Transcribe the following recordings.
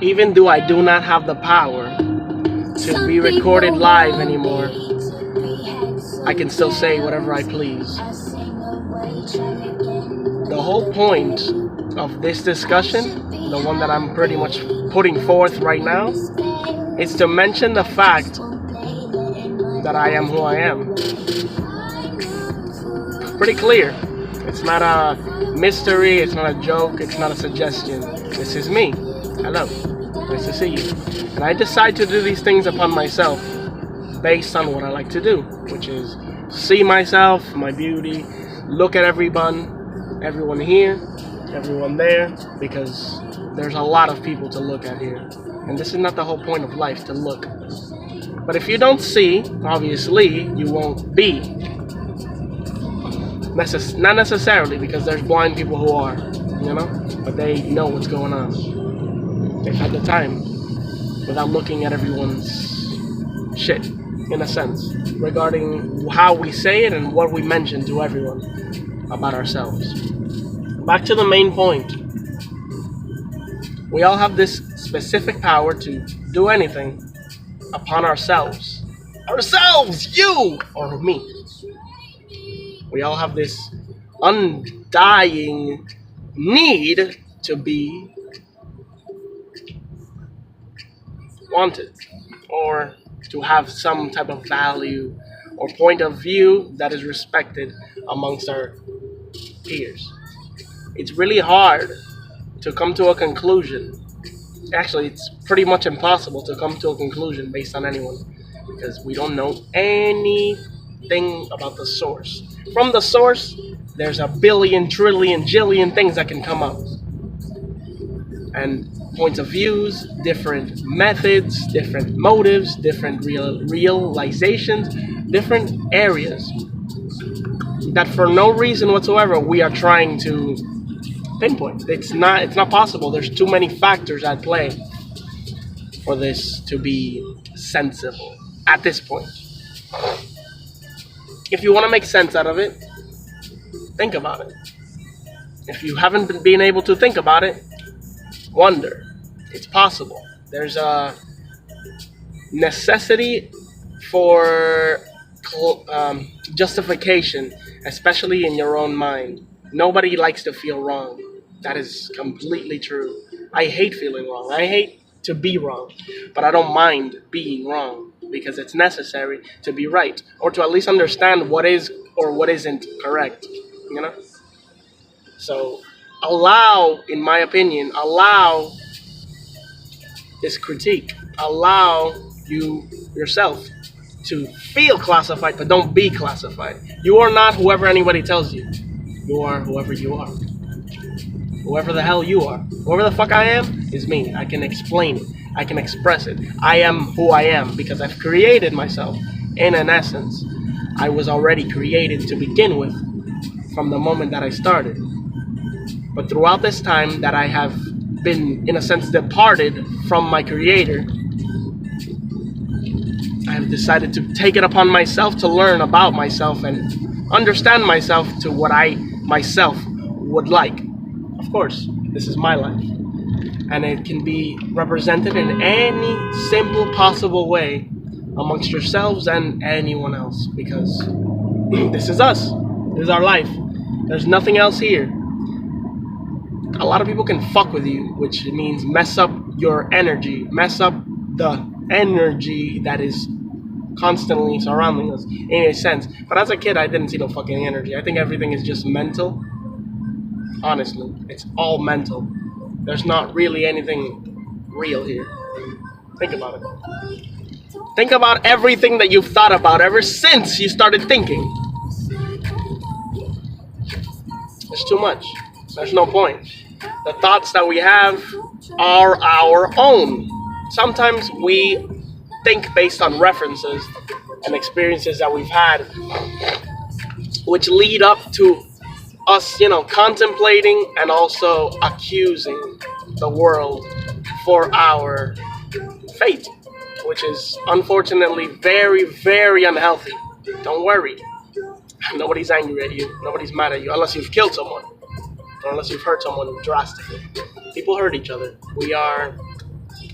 Even though I do not have the power to be recorded live anymore, I can still say whatever I please. The whole point of this discussion, the one that I'm pretty much putting forth right now, is to mention the fact that I am who I am. Pretty clear. It's not a mystery, it's not a joke, it's not a suggestion. This is me. Hello. Nice to see you. And I decide to do these things upon myself based on what I like to do, which is see myself, my beauty, look at everyone here, everyone there, because there's a lot of people to look at here. And this is not the whole point of life, to look. But if you don't see, obviously, you won't be. Not necessarily, because there's blind people who are, but they know what's going on. They've had the time without looking at everyone's shit, in a sense, regarding how we say it and what we mention to everyone about ourselves. Back to the main point. We all have this specific power to do anything upon ourselves. Ourselves! You! Or me. We all have this undying need to be wanted, or to have some type of value or point of view that is respected amongst our peers. It's really hard to come to a conclusion. Actually, it's pretty much impossible to come to a conclusion based on anyone, because we don't know anything about the source. From the source, there's a billion, trillion, jillion things that can come up. And points of views, different methods, different motives, different realizations, different areas that for no reason whatsoever we are trying to pinpoint. It's not possible. There's too many factors at play for this to be sensible at this point. If you want to make sense out of it, think about it. If you haven't been able to think about it, wonder. It's possible. There's a necessity for justification, especially in your own mind. Nobody likes to feel wrong. That is completely true. I hate feeling wrong. I hate to be wrong. But I don't mind being wrong, because it's necessary to be right, or to at least understand what is or what isn't correct. So in my opinion, allow this critique. Allow yourself to feel classified, but don't be classified. You are not whoever anybody tells you. You are whoever you are. Whoever the hell you are. Whoever the fuck I am is me. I can explain it. I can express it. I am who I am because I've created myself. In an essence, I was already created to begin with from the moment that I started. But throughout this time that I have been, in a sense, departed from my creator, I have decided to take it upon myself to learn about myself and understand myself to what I myself would like. Of course, this is my life. And it can be represented in any simple possible way amongst yourselves and anyone else, because this is us. This is our life. There's nothing else here. A lot of people can fuck with you, which means mess up your energy, mess up the energy that is constantly surrounding us, in a sense. But as a kid, I didn't see no fucking energy. I think everything is just mental. Honestly, it's all mental. There's not really anything real here. Think about it. Think about everything that you've thought about ever since you started thinking. There's too much. There's no point. The thoughts that we have are our own. Sometimes we think based on references and experiences that we've had, which lead up to us, contemplating and also accusing the world for our fate, which is unfortunately very, very unhealthy. Don't worry. Nobody's angry at you. Nobody's mad at you unless you've killed someone or unless you've hurt someone drastically. People hurt each other. We are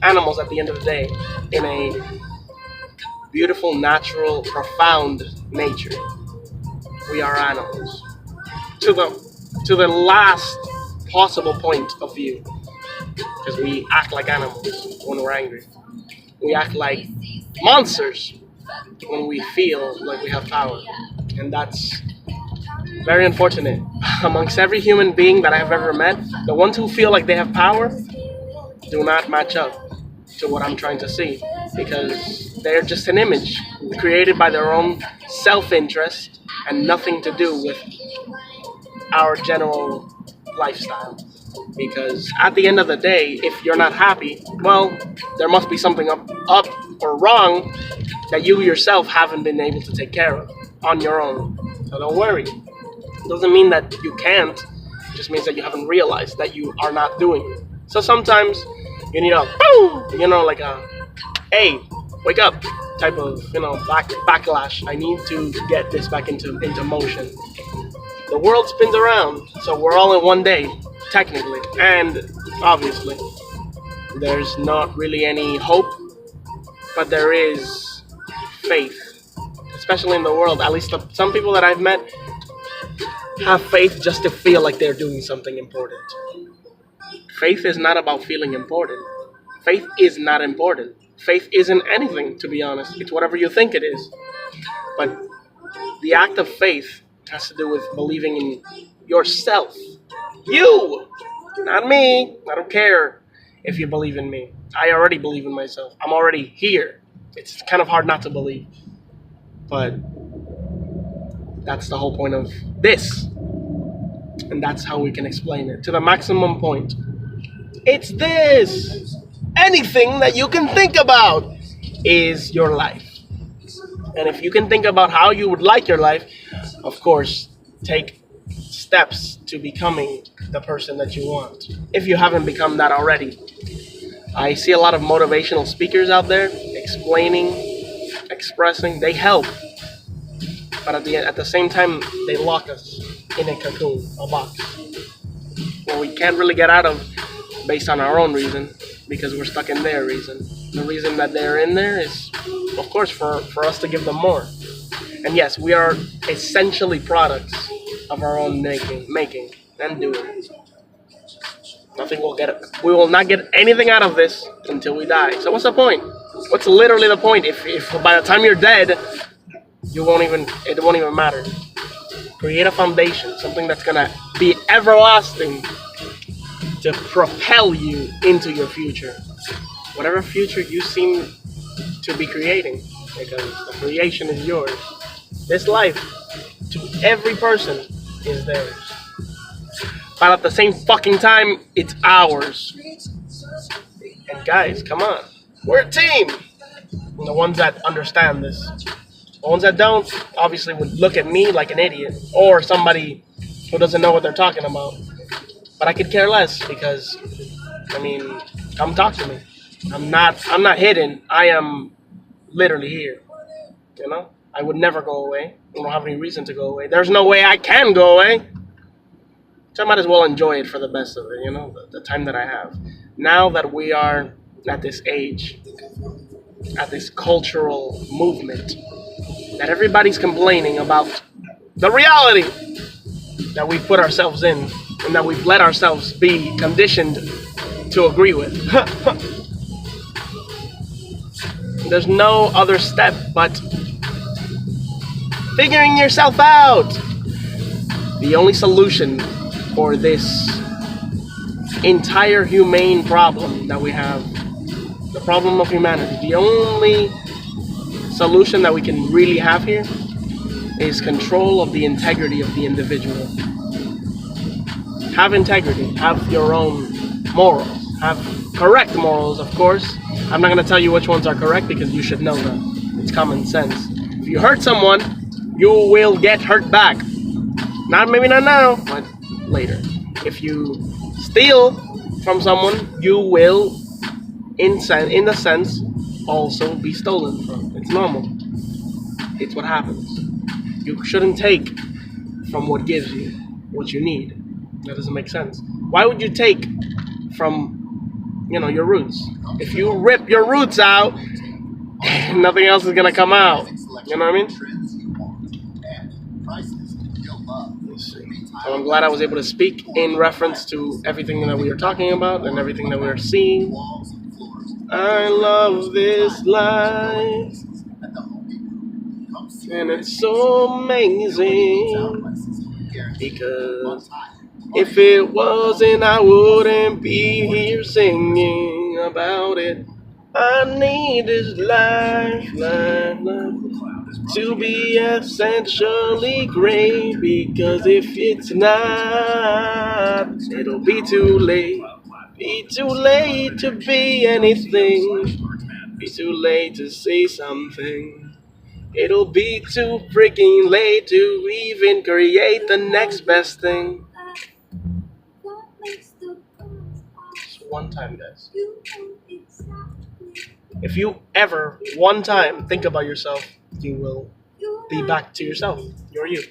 animals at the end of the day in a beautiful, natural, profound nature. We are animals to the last possible point of view, because we act like animals when we're angry. We act like monsters when we feel like we have power, and that's very unfortunate. Amongst every human being that I've ever met, the ones who feel like they have power do not match up to what I'm trying to see, because they're just an image created by their own self-interest and nothing to do with our general lifestyle. Because at the end of the day, if you're not happy, well, there must be something up or wrong that you yourself haven't been able to take care of on your own. So don't worry. It doesn't mean that you can't. It just means that you haven't realized that you are not doing it. So sometimes you need a boom, like a hey, wake up type of backlash. I need to get this back into motion. The world spins around, so we're all in one day, technically, and obviously there's not really any hope, but there is faith, especially in the world. At least some people that I've met have faith just to feel like they're doing something important. Faith is not about feeling important. Faith is not important. Faith isn't anything, to be honest. It's whatever you think it is. But the act of faith has to do with believing in yourself. You! Not me. I don't care if you believe in me. I already believe in myself. I'm already here. It's kind of hard not to believe. But that's the whole point of this. And that's how we can explain it to the maximum point. It's this. Anything that you can think about is your life. And if you can think about how you would like your life, of course, take steps to becoming the person that you want, if you haven't become that already. I see a lot of motivational speakers out there explaining, expressing. They help, but at the same time, they lock us in a cocoon, a box, where we can't really get out of based on our own reason, because we're stuck in their reason. The reason that they're in there is, of course, for us to give them more. And yes, we are essentially products of our own making and doing. We will not get anything out of this until we die. So what's the point? What's literally the point? If by the time you're dead, it won't even matter. Create a foundation, something that's gonna be everlasting, to propel you into your future. Whatever future you seem to be creating, because the creation is yours. This life, to every person, is theirs. But at the same fucking time, it's ours. And guys, come on. We're a team. And the ones that understand this. The ones that don't, obviously would look at me like an idiot. Or somebody who doesn't know what they're talking about. But I could care less, because, come talk to me. I'm not hidden. I am literally here. I would never go away. I don't have any reason to go away. There's no way I can go away. So I might as well enjoy it for the best of it, the time that I have. Now that we are at this age, at this cultural movement, that everybody's complaining about the reality that we put ourselves in, and that we've let ourselves be conditioned to agree with. There's no other step but figuring yourself out. The only solution for this entire humane problem that we have, the problem of humanity, the only solution that we can really have here is control of the integrity of the individual. Have integrity, have your own morals, have correct morals, of course. I'm not going to tell you which ones are correct, because you should know them. It's common sense. If you hurt someone, you will get hurt back. Maybe not now, but later. If you steal from someone, you will, in the sense, also be stolen from. It's normal. It's what happens. You shouldn't take from what gives you what you need. That doesn't make sense. Why would you take from your roots. If you rip your roots out, nothing else is gonna come out. You know what I mean? Let's see. So I'm glad I was able to speak in reference to everything that we are talking about and everything that we are seeing. I love this life, and it's so amazing, because if it wasn't, I wouldn't be here singing about it. I need this life to be essentially great, because if it's not, it'll be too late. Be too late to be anything. Be too late to say something. It'll be too freaking late to even create the next best thing. Just one time, guys. If you ever, one time, think about yourself, you will be back to yourself. You're you.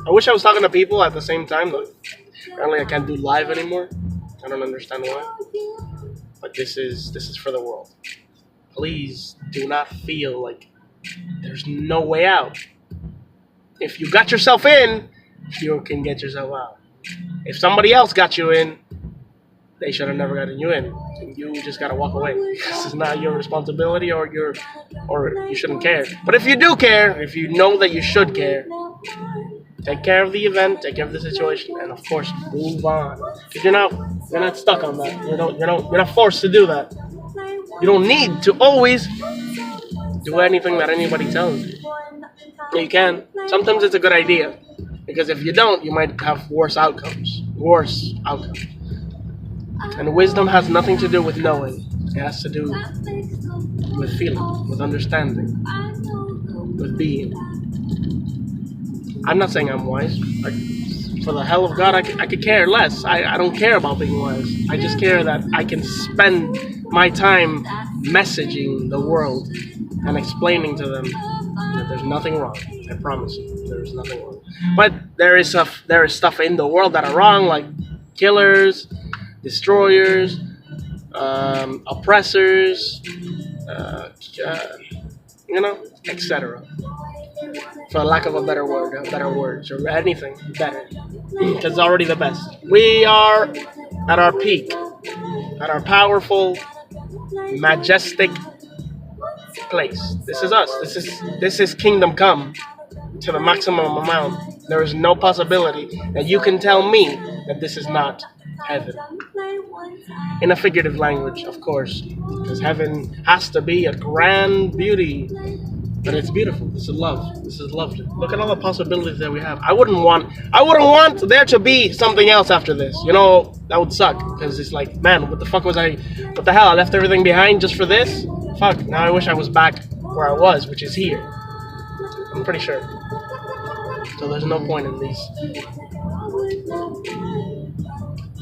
I wish I was talking to people at the same time, though. Apparently I can't do live anymore. I don't understand why. But this is for the world. Please do not feel like there's no way out. If you got yourself in, you can get yourself out. If somebody else got you in, they should have never gotten you in. And you just gotta walk away. This is not your responsibility, or you shouldn't care. But if you do care, if you know that you should care, take care of the event, take care of the situation, and of course move on. Because you're not stuck on that. You're not forced to do that. You don't need to always do anything that anybody tells you. You can. Sometimes it's a good idea, because if you don't, you might have worse outcomes. And wisdom has nothing to do with knowing. It has to do with feeling, with understanding, with being. I'm not saying I'm wise. For the hell of God, I could care less. I don't care about being wise. I just care that I can spend my time messaging the world and explaining to them that there's nothing wrong. I promise you, there is nothing wrong. But there is stuff in the world that are wrong, like killers, destroyers, oppressors, etc. For lack of a better word, better words, or anything better. Because it's already the best. We are at our peak, at our powerful, majestic place. This is us. This is kingdom come to the maximum amount. There is no possibility that you can tell me that this is not heaven. In a figurative language, of course, because heaven has to be a grand beauty. But it's beautiful. This is love. This is lovely. Look at all the possibilities that we have. I wouldn't want there to be something else after this. That would suck. Because it's like, man, what the hell? I left everything behind just for this? Fuck, now I wish I was back where I was, which is here. I'm pretty sure. So there's no point in these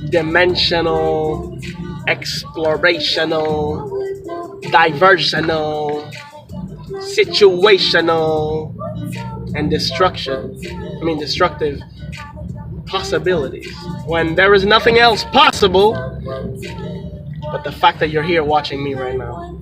dimensional, explorational, diversional, situational, and destructive possibilities, when there is nothing else possible but the fact that you're here watching me right now.